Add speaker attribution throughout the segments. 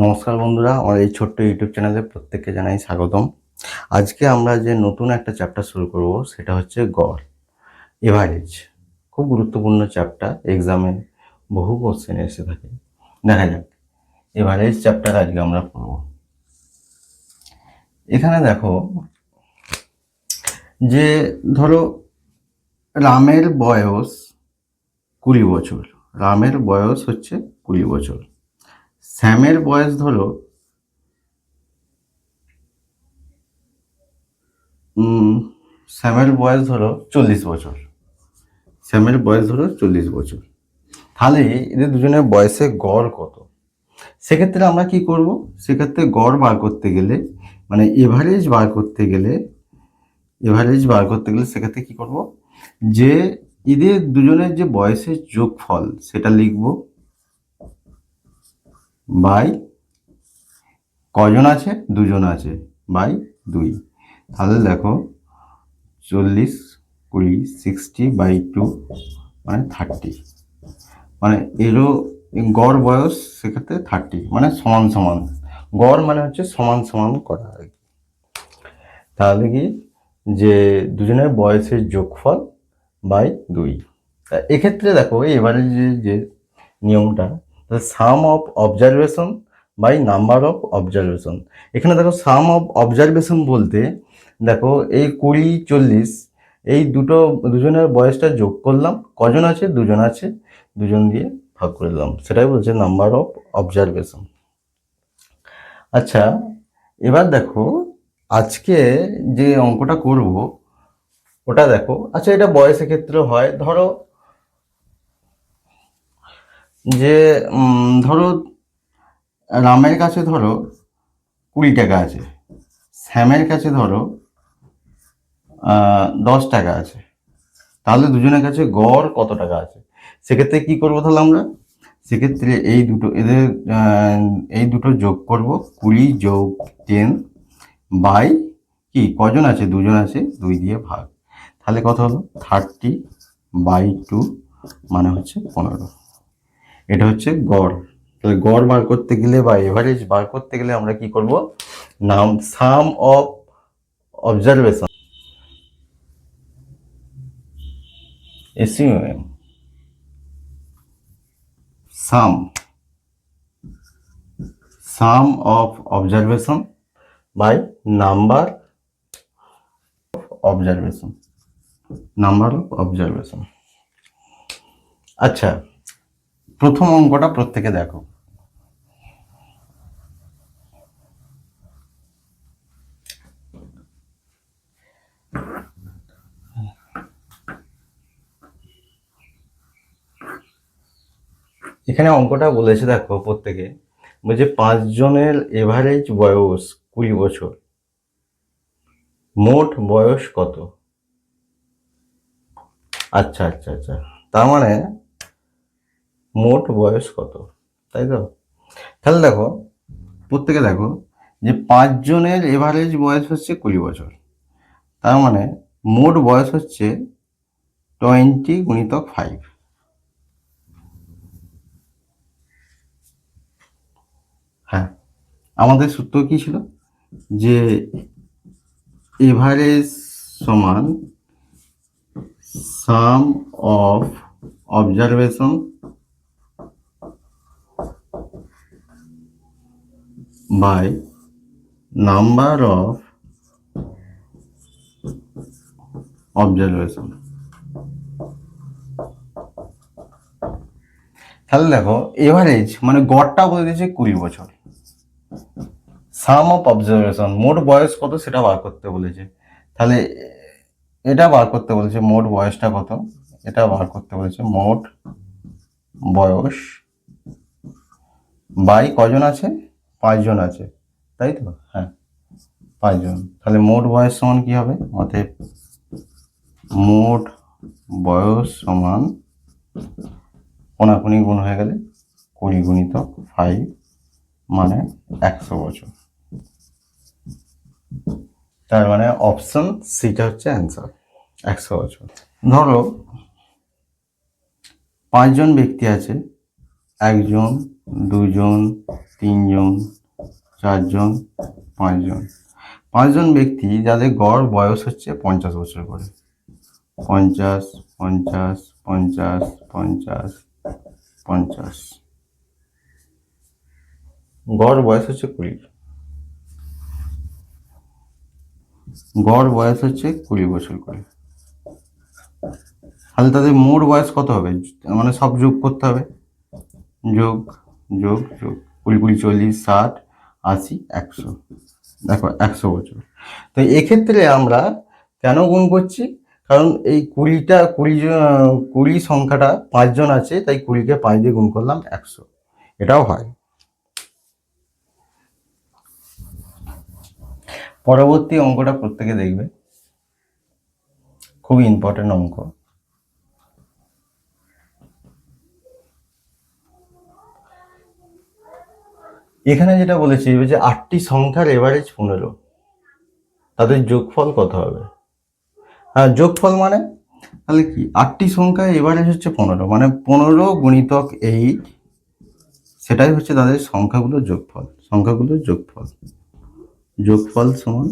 Speaker 1: নমস্কার বন্ধুরা, আমার এই ছোট্ট ইউটিউব চ্যানেলে প্রত্যেককে জানাই স্বাগতম। আজকে আমরা যে নতুন একটা চ্যাপ্টার শুরু করব সেটা হচ্ছে গড়, এভারেজ। খুব গুরুত্বপূর্ণ চ্যাপ্টার, এক্সামে বহু কোশ্চেন এসে থাকে। দেখা যাক এভারেজ চ্যাপ্টার আজকে আমরা পড়ব। এখানে দেখো যে ধরো রামের বয়স 20 বছর, রামের বয়স হচ্ছে 20 বছর। শ্যামের বয়স ধরো শ্যামের বয়স ধরো 40 বছর। শ্যামের বয়স ধরো 40 বছর। তাহলে এদের দুজনের বয়সের গড় কত? সেক্ষেত্রে আমরা কি করব? সেক্ষেত্রে গড় বার করতে গেলে, মানে এভারেজ বার করতে গেলে সেক্ষেত্রে কি করব, যে এদের দুজনের যে বয়সের যোগফল সেটা লিখব বাই কজন আছে, দুজন আছে, বাই 2। তাহলে দেখো 40 20 60/2 মানে 30, মানে এরও গড় বয়স সেক্ষেত্রে 30, মানে সমান সমান। গড় মানে হচ্ছে সমান সমান করা আর কি। তাহলে কি, যে দুজনের বয়সের যোগফল বাই 2। এক্ষেত্রে দেখো এবারে যে নিয়মটা, sum of observation by number of observation. এখানে দেখো সাম অফ অবজারভেশন বলতে দেখো এই 20 40 এই দুজনের বয়সটা যোগ করলাম, কজন আছে, দুজন আছে, দুজন দিয়ে ভাগ করে দিলাম, সেটাই বলছে নাম্বার অফ অবজারভেশন। আচ্ছা, এবার দেখো আজকে যে অঙ্কটা করব ওটা দেখো। আচ্ছা, এটা বয়সের ক্ষেত্রে হয়। ধরো যে ধরো রামের কাছে ধরো 20 টাকা আছে, শ্যামের কাছে ধরো 10 টাকা আছে। তাহলে দুজনের কাছে গড় কত টাকা আছে? সেক্ষেত্রে কি করবো তাহলে আমরা? সেক্ষেত্রে এই দুটো যোগ করব, 20 যোগ 10 বাই কি, কজন আছে, দুজন আছে, 2 দিয়ে ভাগ। তাহলে কত হলো? 30/2 মানে হচ্ছে 15। এটা হচ্ছে গড়। তাহলে গড় বার করতে গেলে বা এভারেজ বার করতে গেলে আমরা কি করব? Sum of observation, S U M, sum of observation by number observation, number of observation. আচ্ছা, প্রথম অঙ্কটা প্রত্যেকে দেখো। এখানে অঙ্কটা বলেছে দেখো প্রত্যেকে, বলছে 5 জনের এভারেজ বয়স 20 বছর, মোট বয়স কত? আচ্ছা আচ্ছা আচ্ছা, তার মানে মোট বয়স কত, তাই তো? তাহলে দেখো প্রত্যেকে দেখো যে 5 জনের এভারেজ বয়স হচ্ছে 20 বছর, তার মানে মোট বয়স হচ্ছে 20 গুণিতক 5। হ্যাঁ, আমাদের সূত্র কি ছিল? যে এভারেজ সমান sum of observation by number of observation. তাহলে দেখো এভারেজ মানে গড়টা বলে দিয়েছে 20 বছর, সাম অফ অবজারভেশন মোট বয়স কত সেটা বার করতে বলেছে। তাহলে এটা বার করতে বলেছে মোট বয়সটা কত, এটা বার করতে বলেছে মোট বয়স বাই কজন আছে, 5 জন আছে, তাই তো? হ্যাঁ, 5 জন। তাহলে মোট বয়স সমান কি হবে? অতএব মোট বয়স সমান কোনাকুনি গুণ হয়ে গেলে 20 গুণিতক 5 মানে 100 বছর। তার মানে অপশন সিটা হচ্ছে অ্যান্সার, 100 বছর। ধরো 5 জন ব্যক্তি আছে, 1 জন 2 জন তিনজন, চারজন, পাঁচজন। পাঁচজন ব্যক্তি যাদের গড় বয়স হচ্ছে 50 বছর করে। 50, 50, 50, 50, 50। গড় বয়স হচ্ছে 20। গড় বয়স হচ্ছে 20 বছর করে। তাহলে তাদের মোট বয়স কত হবে? মানে সব যোগ করতে হবে। যোগ যোগ যোগ 20, 20, 40, 60, 80, 100। দেখো 100 বছর। তো এক্ষেত্রে আমরা কেন গুণ করছি? কারণ এই 20 সংখ্যাটা 5 জন আছে, তাই 20কে 5 দিয়ে গুণ করলাম 100। এটাও হয়। পরবর্তী অঙ্কটা প্রত্যেকে দেখবে, খুবই ইম্পর্টেন্ট অঙ্ক। এখানে যেটা বলেছি যে 8টি সংখ্যার এভারেজ 15, তাদের যোগফল কত হবে? হ্যাঁ, যোগফল মানে তাহলে কি 8টি সংখ্যার এভারেজ হচ্ছে 15, মানে 15 গুণিতক 8, সেটাই হচ্ছে তাদের সংখ্যাগুলোর যোগফল। সংখ্যাগুলোর যোগফল, যোগফল সমান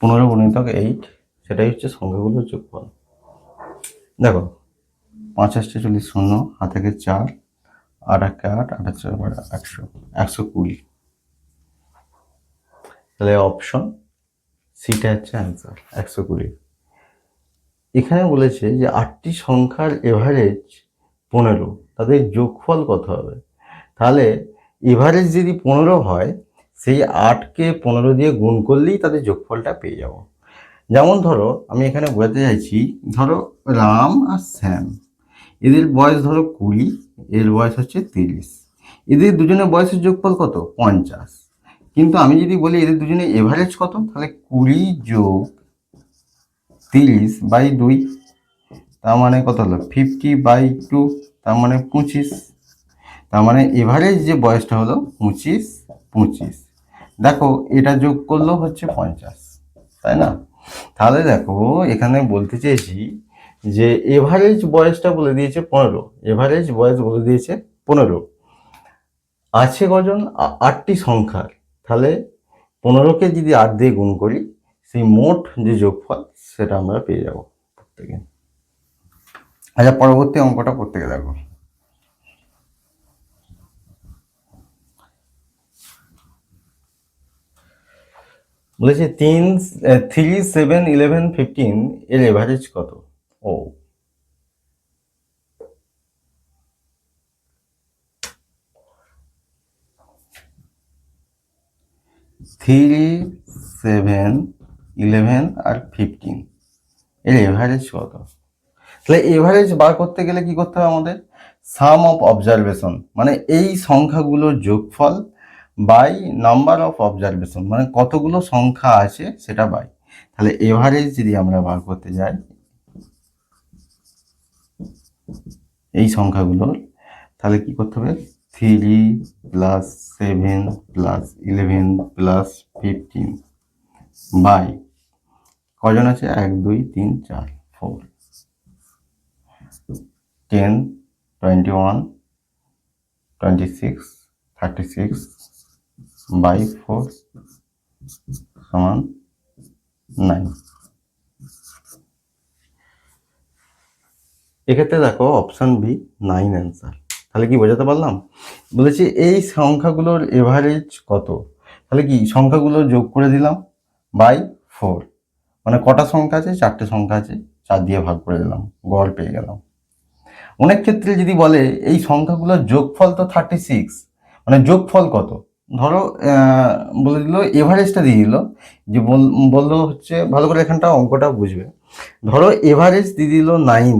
Speaker 1: 15 গুণিতক 8, সেটাই হচ্ছে সংখ্যাগুলোর যোগফল। দেখো 5 8 40, 0, হাতে 4, 8 1 8, 8 4 100, 120। তাহলে অপশন সিটা হচ্ছে অ্যান্সার, 120। এখানে বলেছে যে 8টি সংখ্যার এভারেজ 15, তাদের যোগফল কত হবে? তাহলে এভারেজ যদি 15 হয়, সেই 8কে 15 দিয়ে গুণ করলেই তাদের যোগফলটা পেয়ে যাব। যেমন ধরো আমি এখানে বোঝাতে চাইছি, ধরো রাম আর শ্যাম, এদের বয়স ধরো 20, এর বয়স হচ্ছে 30। এদের দুজনের বয়সের যোগফল কত? 50। কিন্তু আমি যদি বলি এদের দুজনের এভারেজ কত, তাহলে 20 যোগ 30/2, তার মানে কত হলো 50/2, তার মানে 25। তার মানে এভারেজ যে বয়সটা হলো 25। দেখো এটা যোগ করলেও হচ্ছে 50, তাই না? তাহলে দেখো এখানে বলতে চেয়েছি যে এভারেজ বয়সটা বলে দিয়েছে 15, এভারেজ বয়স বলে দিয়েছে 15, আছে কজন? 8টি সংখ্যার। তাহলে 15কে যদি 8 দিয়ে গুণ করি, সেই মোট যে যোগফল সেটা আমরা পেয়ে যাব প্রত্যেকে। আচ্ছা, পরবর্তী অঙ্কটা প্রত্যেকে দেখো। বলেছে 3, 7, 11, 15 এর এভারেজ কত? ও 3, 7, 11 আর 15 এর এভারেজ কত? তাহলে এভারেজ বার করতে গেলে কি করতে হবে আমাদের? সাম অফ অবজারভেশন, মানে এই সংখ্যাগুলোর যোগফল বাই নাম্বার অফ অবজারভেশন, মানে কতগুলো সংখ্যা আছে সেটা বাই। তাহলে এভারেজ যদি আমরা বার করতে যাই এই সংখ্যাগুলোর, তাহলে কি করতে হবে? 3 প্লাস 7 প্লাস 11 প্লাস 15 বাই কজন আছে? 1 2 3 4 4, 10, 21, 26, 36 বাই 4 সমান 9। এক্ষেত্রে দেখো অপশন বি 9 অ্যান্সার। তাহলে কি বোঝাতে পারলাম? বলেছি এই সংখ্যাগুলোর এভারেজ কত, তাহলে কি সংখ্যাগুলো যোগ করে দিলাম বাই 4, মানে কটা সংখ্যা আছে? 4টে সংখ্যা আছে, 4 দিয়ে ভাগ করে দিলাম, গড় পেয়ে গেলাম। অনেক ক্ষেত্রে যদি বলে এই সংখ্যাগুলোর যোগফল তো 36, মানে যোগফল কত? ধরো বলে দিল এভারেজটা দিয়ে দিল, যে বললো হচ্ছে, ভালো করে এখানটা অঙ্কটা বুঝবে। ধরো এভারেজ দিয়ে দিল 9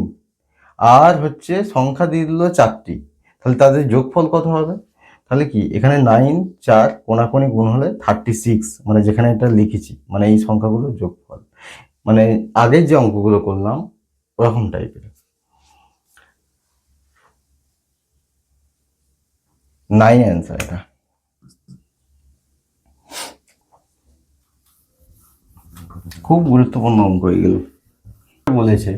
Speaker 1: আর হচ্ছে সংখ্যা দিয়ে দিল 4টি, তাহলে তাদের যোগফল কত হবে? তাহলে কি এখানে 9 4 কোনাকুনি গুণ হলে 36, মানে যেখানে এটা লিখেছি, মানে এই সংখ্যাগুলোর যোগফল, মানে আগের যে অঙ্কগুলো করলাম ওরকম টাইপের। 9 অ্যান্সার এটা। খুব গুরুত্বপূর্ণ অঙ্ক এগুলো। বলেছে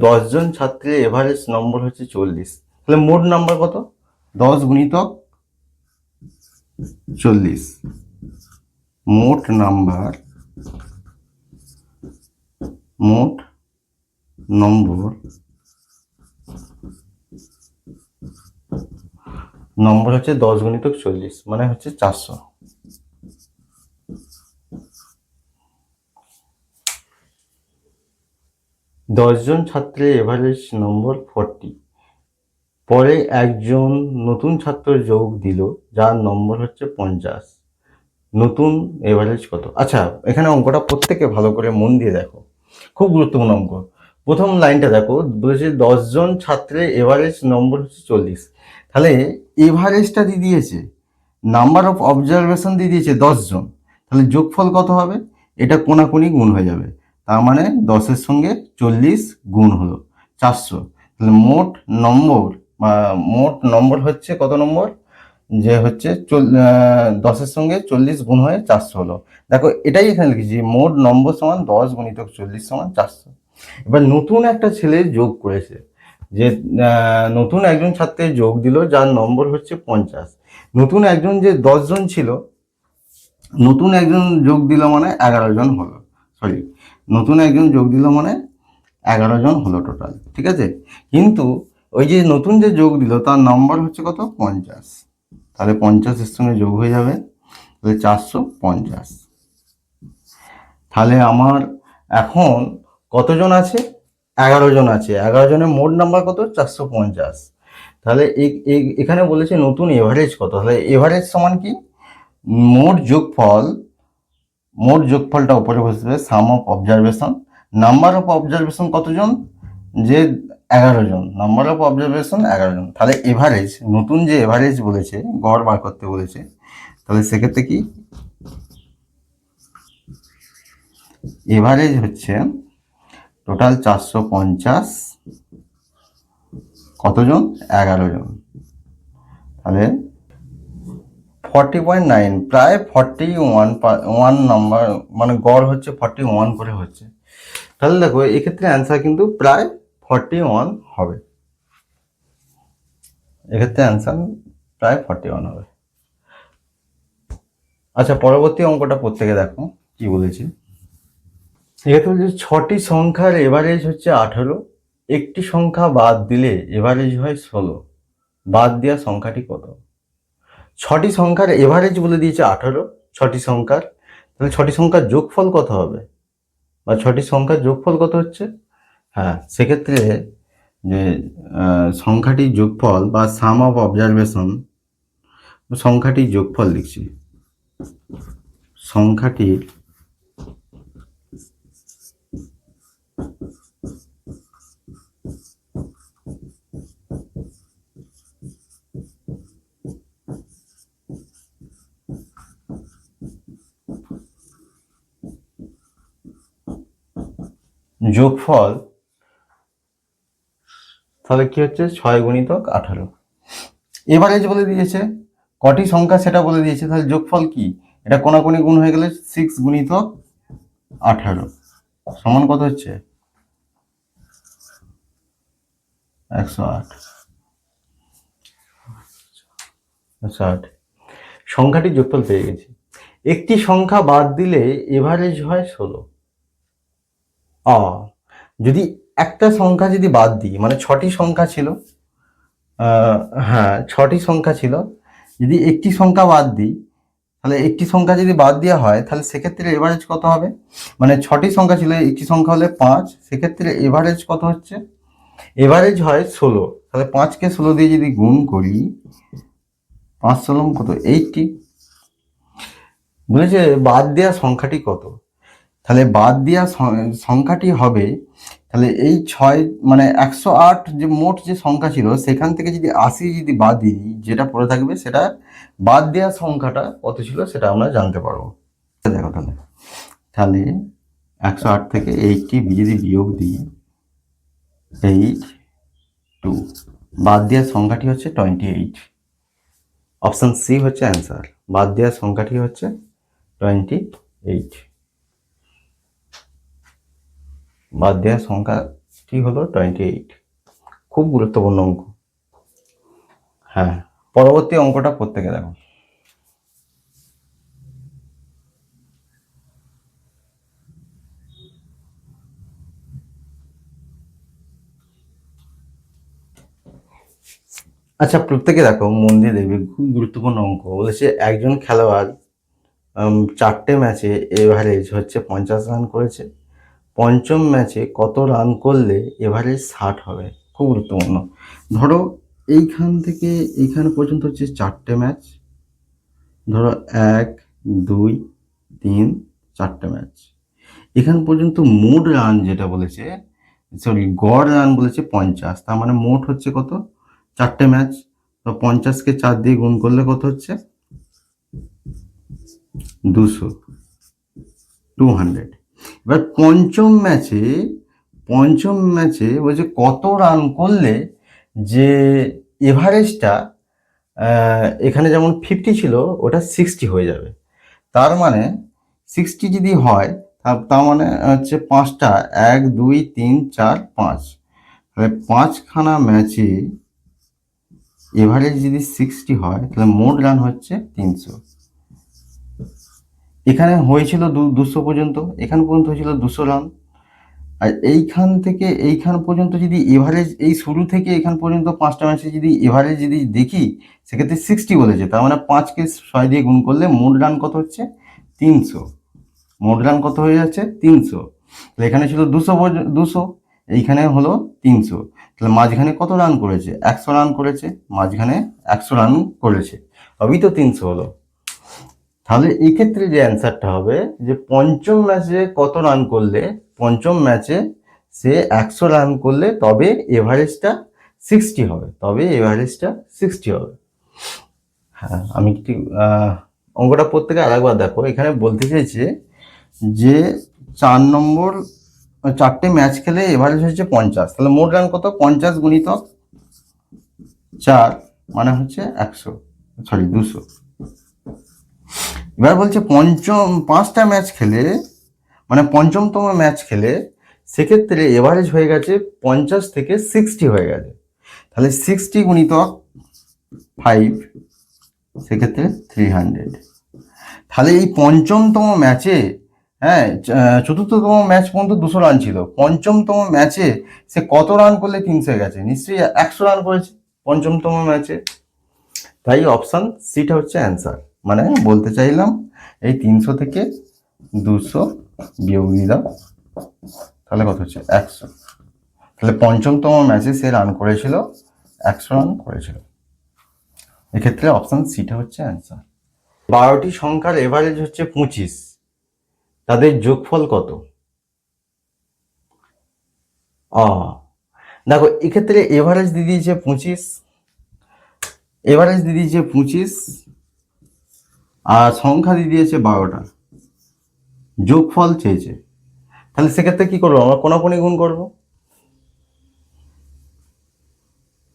Speaker 1: 10 জন ছাত্রের এভারেজ নম্বর হচ্ছে 40, তাহলে মোট নাম্বার কত? 10 গুণিতক 40, মোট নম্বর হচ্ছে 10 গুণিতক 40 মানে হচ্ছে 400। 10 জন ছাত্রের এভারেজ নম্বর 40, পরে একজন নতুন ছাত্র যোগ দিল যার নম্বর হচ্ছে 50, নতুন এভারেজ কত? আচ্ছা, এখানে অঙ্কটা প্রত্যেকে ভালো করে মন দিয়ে দেখো, খুব গুরুত্বপূর্ণ অঙ্ক। প্রথম লাইনটা দেখো, বলেছে 10 জন ছাত্রের এভারেজ নম্বর হচ্ছে 40, তাহলে এভারেজটা দিয়ে দিয়েছে, নাম্বার অফ অবজারভেশন দিয়ে দিয়েছে 10 জন, তাহলে যোগফল কত হবে? এটা কোনাকুনি গুণ হয়ে যাবে, তার মানে 10-এর সঙ্গে 40 গুণ হলো 400, তাহলে মোট নম্বর হচ্ছে কত নম্বর? যে হচ্ছে 10-এর সঙ্গে 40 গুণ হয়ে 400 হলো। দেখো এটাই এখানে লিখেছি, মোট নম্বর সমান 10 গুণিতক 40 সমান 400। এবার নতুন একটা ছেলে যোগ করেছে, যে নতুন একজন ছাত্রের যোগ দিল যার নম্বর হচ্ছে 50, নতুন একজন যে 10 জন ছিল, নতুন একজন যোগ দিল মানে 11 জন হলো, নতুন একজন যোগ দিল মানে 11 জন হলো টোটাল, ঠিক আছে। কিন্তু ওই যে নতুন যে যোগ দিল তার নম্বর হচ্ছে কত? 50, তাহলে 50-এর সঙ্গে যোগ হয়ে যাবে, তাহলে 450। তাহলে আমার এখন কতজন আছে? 11 জন আছে। 11 জনের মোট নাম্বার কত? 450। তাহলে এখানে বলেছে নতুন এভারেজ কত, তাহলে এভারেজ সমান কি? মোট যোগফলটা উপরে বসবে, sum of observation, number of observation কতজন? যে 11 জন, নাম্বার অফ অবজারভেশন 11 জন, তাহলে এভারেজ, নতুন যে এভারেজ বলেছে গড় বার করতে বলেছে, তাহলে সেক্ষেত্রে কি এভারেজ হচ্ছে টোটাল 450, কতজন? 11 জন, তাহলে 40.9, প্রায় 41 নাম্বার, মানে গড় হচ্ছে 41 করে হচ্ছে। তাহলে দেখো এক্ষেত্রে অ্যান্সার কিন্তু প্রায় 41 হবে, এক্ষেত্রে অ্যান্সার প্রায় 41 হবে। আচ্ছা, পরবর্তী অঙ্কটা প্রত্যেকে দেখো কি বলেছে। এক্ষেত্রে বলছে 6টি সংখ্যার এভারেজ হচ্ছে 18, একটি সংখ্যা বাদ দিলে এভারেজ হয় 16, বাদ দেওয়া সংখ্যাটি কত? 6টি সংখ্যার এভারেজ বলে দিয়েছে 18, 6টি সংখ্যার, তাহলে 6টি সংখ্যার যোগফল কত হবে, বা 6টি সংখ্যার যোগফল কত হচ্ছে? হ্যাঁ, সেক্ষেত্রে যে সংখ্যাটির যোগফল বা সাম অফ অবজারভেশন, সংখ্যাটির যোগফল লিখছি, সংখ্যাটির যোগফল, তাহলে কি হচ্ছে 6 গুণিতক 18। এভারেজ বলে দিয়েছে, কটি সংখ্যা সেটা বলে দিয়েছে, তাহলে যোগফল কি? এটা কোনাকুনি গুণ হয়ে গেলে 6 গুণিতক 18 সমান কত হচ্ছে? 108। সংখ্যাটির যোগফল পেয়ে গেছি। একটি সংখ্যা বাদ দিলে এভারেজ হয় 16। যদি একটা সংখ্যা যদি বাদ দিই, মানে 6টি সংখ্যা ছিল, হ্যাঁ 6টি সংখ্যা ছিল, যদি একটি সংখ্যা বাদ দিই, তাহলে একটি সংখ্যা যদি বাদ দেওয়া হয় তাহলে সেক্ষেত্রে এভারেজ কত হবে? মানে 6টি সংখ্যা ছিল, একটি সংখ্যা হলে 5, সেক্ষেত্রে এভারেজ কত হচ্ছে? এভারেজ হয় 16, তাহলে 5কে 16 দিয়ে যদি গুণ করি, 5 16 কত? 80। বলেছে বাদ দেওয়া সংখ্যাটি কত, তাহলে বাদ দেওয়া সংখ্যাটি হবে, তাহলে এই 6 মানে 108 যে মোট যে সংখ্যা ছিল সেখান থেকে যদি 80 যদি বাদ দিই, যেটা পড়ে থাকবে সেটা বাদ দেওয়া সংখ্যাটা কত ছিল সেটা আমরা জানতে পারবো। দেখো তাহলে 108 থেকে 80 যদি বিয়োগ দিই, 82, বাদ দেওয়ার সংখ্যাটি হচ্ছে 28। অপশন সি হচ্ছে অ্যান্সার, বাদ দেওয়ার সংখ্যাটি হচ্ছে 28। বাদ দেওয়ার সংখ্যাটি হলো 28। খুব গুরুত্বপূর্ণ অঙ্ক। হ্যাঁ, পরবর্তী অঙ্কটা প্রত্যেকে দেখো। আচ্ছা, প্রত্যেকে দেখো, মন দিয়ে দেখবে, খুব গুরুত্বপূর্ণ অঙ্ক। বলেছে একজন খেলোয়াড় 4টে ম্যাচে এভারেজ হচ্ছে 50 রান করেছে। পঞ্চম ম্যাচে কত রান করলে এভারেজ 60 হবে? খুব গুরুত্বপূর্ণ। ধরো এইখান থেকে এইখান পর্যন্ত হচ্ছে 4টে ম্যাচ। ধরো 1, 2, 3, 4টে ম্যাচ। এখান পর্যন্ত মোট রান যেটা বলেছে, সরি, গড় রান বলেছে 50। তার মানে মোট হচ্ছে কত? 4টে ম্যাচ। তো 50কে 4 দিয়ে গুণ করলে কত হচ্ছে? 200, 200। এবার পঞ্চম ম্যাচে বলছে কত রান করলে যে এভারেজটা এখানে যেমন 50 ছিল, ওটা 60 হয়ে যাবে। তার মানে 60 যদি হয়, তার মানে হচ্ছে 5টা, 1, 2, 3, 4, 5, তাহলে 5খানা ম্যাচে এভারেজ যদি 60 হয়, তাহলে মোট রান হচ্ছে 300। এখানে হয়েছিল 200 পর্যন্ত, এখান পর্যন্ত হয়েছিল 200 রান। আর এইখান থেকে এইখান পর্যন্ত যদি এভারেজ, এই শুরু থেকে এখান পর্যন্ত 5টা ম্যাচে যদি এভারেজ যদি দেখি, সেক্ষেত্রে 60 বলেছে। তার মানে 5কে 6 দিয়ে গুণ করলে মোট রান কত হচ্ছে? 300। মোট রান কত হয়ে যাচ্ছে? 300। তাহলে এখানে ছিল 200, এইখানে হলো 300। তাহলে মাঝখানে কত রান করেছে? 100 রান করেছে। মাঝখানে 100 রান করেছে, তবেই তো 300 হলো। তাহলে এই ক্ষেত্রে যে অ্যান্সারটা হবে, যে পঞ্চম ম্যাচে কত রান করলে, পঞ্চম ম্যাচে সে 100 রান করলে তবে এভারেজটা 60 হবে, হ্যাঁ, আমি একটু অঙ্কটা প্রত্যেকে আরেকবার দেখো। এখানে বলতে চাইছে যে 4টে ম্যাচ খেলে এভারেজ হচ্ছে 50। তাহলে মোট রান কত? 50 গুণিতক 4 মানে হচ্ছে 100, সরি 200। এবার বলছে 5টা ম্যাচ খেলে, মানে পঞ্চমতম ম্যাচ খেলে, সেক্ষেত্রে এভারেজ হয়ে গেছে 50 থেকে 60 হয়ে গেছে। তাহলে 60 গুণিতক 5, সেক্ষেত্রে 300। তাহলে এই পঞ্চমতম ম্যাচে, হ্যাঁ, চতুর্থতম ম্যাচ পর্যন্ত 200 রান ছিল, পঞ্চমতম ম্যাচে সে কত রান করলে 300 গেছে? নিশ্চয়ই 100 রান করেছে পঞ্চমতম ম্যাচে। তাই অপশান সিটা হচ্ছে অ্যান্সার। মানে বলতে চাইলাম, এই 300 থেকে 200 বিয়োগ দিয়ে দাও, তাহলে কত হচ্ছে? 100। তাহলে পঞ্চমতম ম্যাচে সে রান করেছিল, 100 রান করেছিল। এক্ষেত্রে অপশান সিটা হচ্ছে অ্যান্সার। 12টি সংখ্যার এভারেজ হচ্ছে 25, তাদের যোগফল কত? দেখো, এক্ষেত্রে এভারেজ দিয়ে দিয়েছে 25, আর সংখ্যা দিয়ে দিয়েছে 12টা, যোগফল চেয়েছে। তাহলে সেক্ষেত্রে কি করবো? আমরা কোনাকুনি গুণ করবো।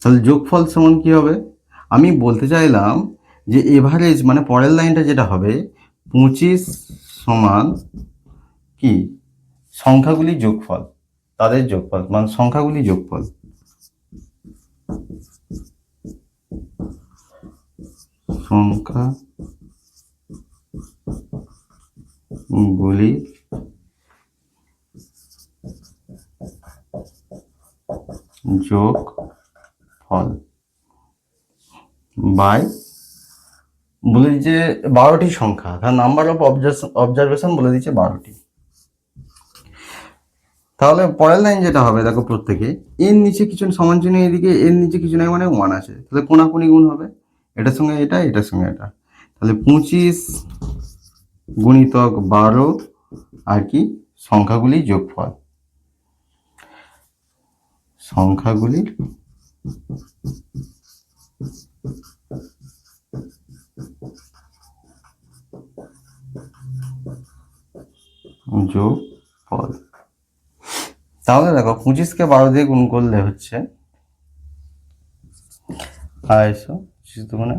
Speaker 1: তাহলে যোগফল সমান কি হবে? আমি বলতে চাইলাম যে এভারেজ মানে পরের লাইনটা যেটা হবে, 25 সমান কি? সংখ্যাগুলি যোগফল, তাদের যোগফল, মানে সংখ্যাগুলি যোগফল। সংখ্যাগুলি যোগফল বাই, বলে দিচ্ছে 12টি সংখ্যা, তার নাম্বার অফ অবজারভেশন বলে দিচ্ছে 12টি। তাহলে পরের লাইন যেটা হবে, দেখো প্রত্যেকে এর নিচে কিছু সমান চিহ্ন, এদিকে এর নিচে কিছু নেই, মানে 1 আছে। তাহলে কোনাকুনি গুণ হবে, এটার সঙ্গে এটা, এটার সঙ্গে এটা। তাহলে 25 গুণিতক 12 আর কি? সংখ্যাগুলি যোগফল, সংখ্যাগুলির যোগফল। তাহলে দেখো 25কে 12 দিয়ে গুণ করলে হচ্ছে 250, 25 দুগুণে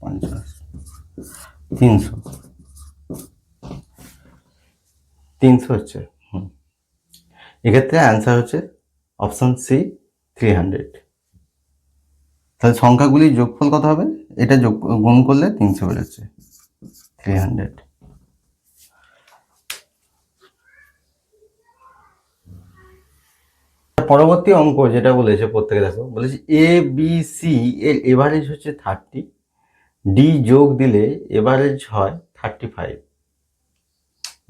Speaker 1: 50, 300 হচ্ছে। এক্ষেত্রে অ্যান্সার হচ্ছে অপশন সি 300। তাহলে সংখ্যাগুলির যোগফল কত হবে? এটা গুণ করলে 300 বেরোচ্ছে, 300। পরবর্তী অঙ্ক যেটা বলেছে প্রত্যেকে দেখো, বলেছে এ বি সি এর এভারেজ হচ্ছে 30, ডি যোগ দিলে এভারেজ হয় 35,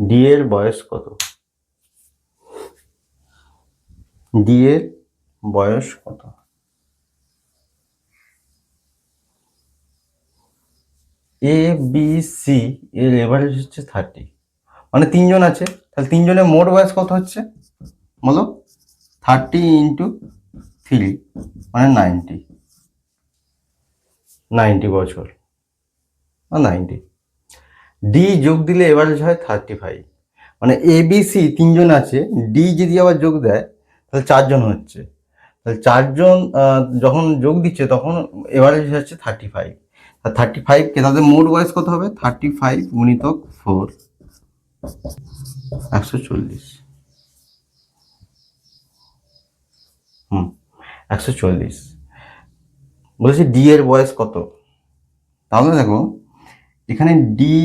Speaker 1: ডি এর বয়স কত? ডি এর বয়স কত? এ বি সি এর এভারেজ হচ্ছে 30, মানে তিনজন আছে, তাহলে তিনজনের মোট বয়স কত হচ্ছে বলো? 30 ইন্টু 3 মানে 90 বছর, 90। ডি যোগ দিলে এভারেজ হয় 35, মানে এ বি সি তিনজন আছে, ডি যদি আবার যোগ দেয় তাহলে 4 জন হচ্ছে, তাহলে 4 জন যখন যোগ দিচ্ছে তখন এভারেজ হচ্ছে 35, আর 35কে তাদের মোট বয়স কত হবে? 35 গুণিতক 4, 140। 140। বলেছি ডি এর বয়স কত? তাহলে দেখো এখানে ডি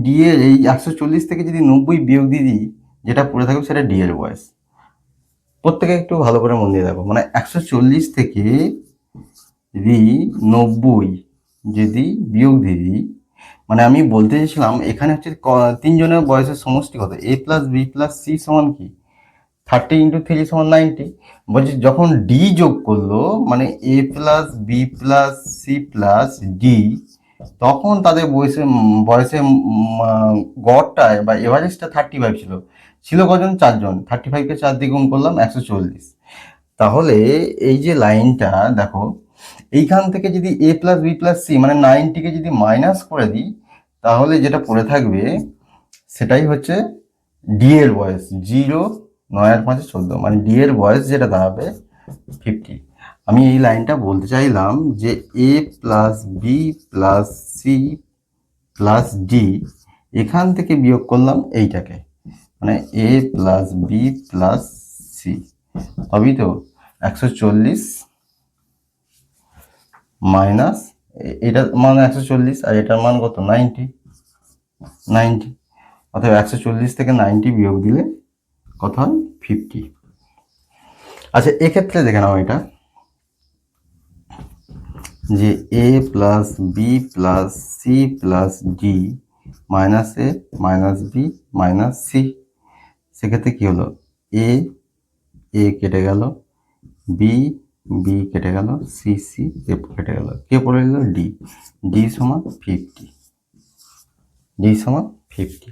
Speaker 1: ডি এর এই 140 থেকে যদি 90 বিয়োগ দিয়ে দিই, যেটা পড়ে থাকবে সেটা ডি এর বয়স। প্রত্যেকে একটু ভালো করে মন দিয়ে দেখো, মানে 140 থেকে যদি 90 যদি বিয়োগ দিয়ে দিই, মানে আমি বলতে চাইছিলাম এখানে হচ্ছে তিনজনের বয়সের সমষ্টি কত? এ প্লাস বি প্লাস সি সমান কি 30 ইন্টু 3 সমান 90। বলছি যখন ডি যোগ করলো, মানে A plus B plus C plus D, তখন তাদের বয়সে গড়টায় বা এভারেজটা 35 ছিল। ছিল কজন? 4 জন। 35কে 4 দিয়ে গুণ করলাম 140। তাহলে এই যে লাইনটা দেখো, এইখান থেকে যদি এ প্লাস বি প্লাস সি মানে 90কে যদি মাইনাস করে দিই, তাহলে যেটা পড়ে থাকবে সেটাই হচ্ছে ডি এর বয়স। 0, 9 আর 5 14, মানে ডি এর বয়স যেটা দাঁড়াবে 50। আমি এই লাইনটা বলতে চাইলাম যে A plus B plus C plus D, এখান থেকে বিয়োগ করলাম এইটাকে, মানে A plus B plus C, তবেই তো 140 মাইনাস এটার মান 140 আর এটার মান কত? 90। অর্থাৎ 140 থেকে 90 বিয়োগ দিলে কত হয়? 50। আচ্ছা এক্ষেত্রে দেখে নাও এটা, যে A plus B plus C plus D minus A minus B minus C, সেক্ষেত্রে কি হলো? এ এ কেটে গেল, বি বি কেটে গেল, সি সি কেটে গেল, কে পড়ে গেল? ডি। ডি সমান 50, ডি সমান 50।